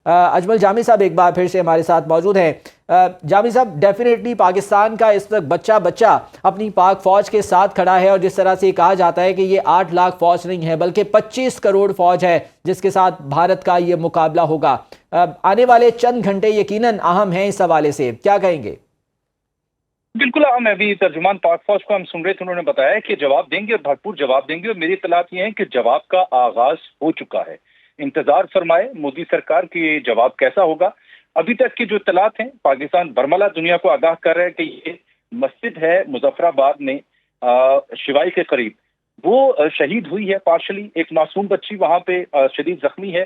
اجمل جامی صاحب ایک بار پھر سے ہمارے ساتھ موجود ہیں۔ جامی صاحب، ڈیفینیٹلی پاکستان کا اس وقت بچہ اپنی پاک فوج کے ساتھ کھڑا ہے، اور جس طرح سے یہ کہا جاتا ہے کہ یہ 8 لاکھ فوج نہیں ہے بلکہ 25 کروڑ فوج ہے جس کے ساتھ بھارت کا یہ مقابلہ ہوگا۔ آنے والے چند گھنٹے یقیناً اہم ہیں، اس حوالے سے کیا کہیں گے؟ بالکل اہم ہے۔ ابھی ترجمان پاک فوج کو ہم سن رہے تھے، انہوں نے بتایا کہ جواب دیں گے اور بھرپور جواب دیں گے، اور میری اطلاعات یہ ہیں کہ جواب کا آغاز ہو چکا ہے۔ انتظار فرمائے مودی سرکار کی جواب کیسا ہوگا۔ ابھی تک کی جو اطلاعات ہیں، پاکستان برملا دنیا کو آگاہ کر رہا ہے کہ یہ مسجد ہے مظفر آباد میں شوائی کے قریب، وہ شہید ہوئی ہے پارشلی، ایک معصوم بچی وہاں پہ شدید زخمی ہے۔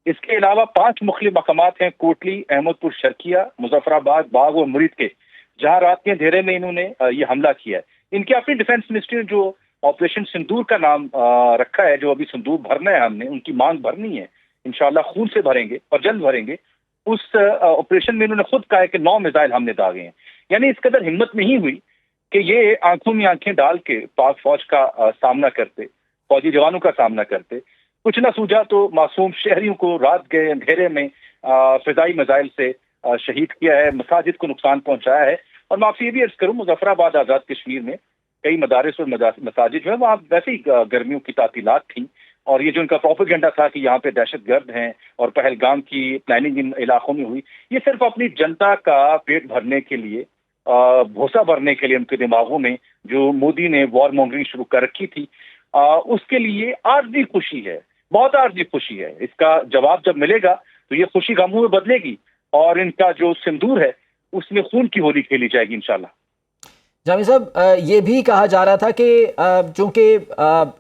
اس کے علاوہ 5 مختلف مقامات ہیں، کوٹلی، احمد پور شرقیہ، مظفر آباد، باغ اور مرید کے، جہاں رات کے اندھیرے میں انہوں نے یہ حملہ کیا ہے۔ ان کی اپنی ڈیفنس منسٹری نے جو آپریشن سندور کا نام رکھا ہے، جو ابھی سندور بھرنا ہے، ہم نے ان کی مانگ بھرنی ہے، انشاءاللہ خون سے بھریں گے اور جلد بھریں گے۔ اس آپریشن میں انہوں نے خود کہا ہے کہ 9 میزائل ہم نے داغے ہیں۔ یعنی اس قدر ہمت نہیں ہوئی کہ یہ آنکھوں میں آنکھیں ڈال کے پاک فوج کا سامنا کرتے، فوجی جوانوں کا سامنا کرتے۔ کچھ نہ سوجا تو معصوم شہریوں کو رات کے اندھیرے میں فضائی میزائل سے شہید کیا ہے، مساجد کو نقصان پہنچایا ہے۔ اور میں آپ سے یہ بھی عرض کروں، مظفر آباد آزاد کشمیر میں کئی مدارس اور مساجد جو ہیں وہاں ویسے ہی گرمیوں کی تعطیلات تھیں، اور یہ جو ان کا پروپیگنڈا تھا کہ یہاں پہ دہشت گرد ہیں اور پہلگام کی پلاننگ ان علاقوں میں ہوئی، یہ صرف اپنی جنتا کا پیٹ بھرنے کے لیے، بھوسا بھرنے کے لیے ان کے دماغوں میں جو مودی نے وار مونگرنگ شروع کر رکھی تھی، اس کے لیے عارضی خوشی ہے، بہت عارضی خوشی ہے۔ اس کا جواب جب ملے گا تو یہ خوشی غموں میں بدلے گی، اور ان کا جو سندور ہے اس میں خون کی ہولی کھیلی جائے گی انشاءاللہ۔ جامی صاحب، یہ بھی کہا جا رہا تھا کہ چونکہ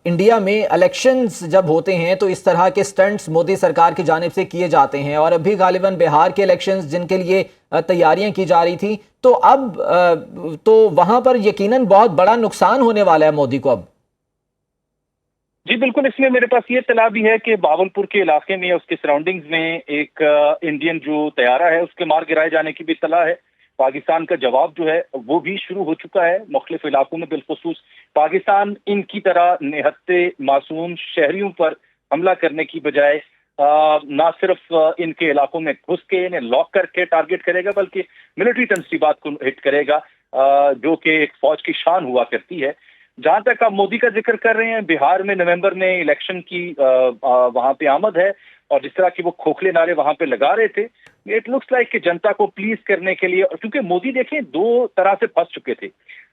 انڈیا میں الیکشنز جب ہوتے ہیں تو اس طرح کے سٹنٹس مودی سرکار کی جانب سے کیے جاتے ہیں، اور ابھی غالباً بہار کے الیکشنز جن کے لیے تیاریاں کی جا رہی تھیں، تو اب تو وہاں پر یقیناً بہت بڑا نقصان ہونے والا ہے مودی کو اب۔ جی بالکل، اس میں میرے پاس یہ اطلاع بھی ہے کہ باولپور کے علاقے میں، اس کے سراؤنڈنگز میں ایک انڈین جو طیارہ ہے اس کے مار گرائے جانے کی بھی اطلاع ہے۔ پاکستان کا جواب جو ہے وہ بھی شروع ہو چکا ہے مختلف علاقوں میں۔ بالخصوص پاکستان ان کی طرح نہتے معصوم شہریوں پر حملہ کرنے کی بجائے نہ صرف ان کے علاقوں میں گھس کے انہیں لاک کر کے ٹارگٹ کرے گا، بلکہ ملٹری تنصیبات کو ہٹ کرے گا، جو کہ ایک فوج کی شان ہوا کرتی ہے۔ جہاں تک آپ مودی کا ذکر کر رہے ہیں، بہار میں نومبر میں الیکشن کی وہاں پہ آمد ہے، اور جس طرح کی وہ کھوکھلے نعرے وہاں پہ لگا رہے تھے، اٹ لکس لائک کہ جنتا کو پلیز کرنے کے لیے، کیونکہ مودی دیکھیں 2 طرح سے پھنس چکے تھے۔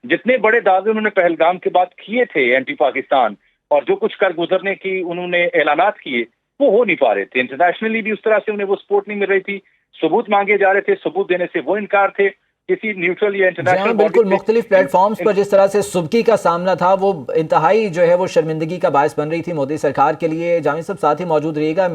جتنے بڑے دعوے انہوں نے پہلگام کے بعد کیے تھے اینٹی پاکستان، اور جو کچھ کر گزرنے کی انہوں نے اعلانات کیے، وہ ہو نہیں پا رہے تھے۔ انٹرنیشنلی بھی اس طرح سے انہیں وہ سپورٹ نہیں مل رہی تھی، ثبوت مانگے جا رہے تھے، ثبوت دینے سے وہ انکار تھے۔ کسی نیوٹرل یا انٹرنیشنل بالکل مختلف پلیٹ فارمز پر جس طرح سے سبکی کا سامنا تھا، وہ انتہائی جو ہے وہ شرمندگی کا باعث بن رہی تھی مودی سرکار کے لیے۔ جامی صاحب ساتھ ہی موجود رہیے گا۔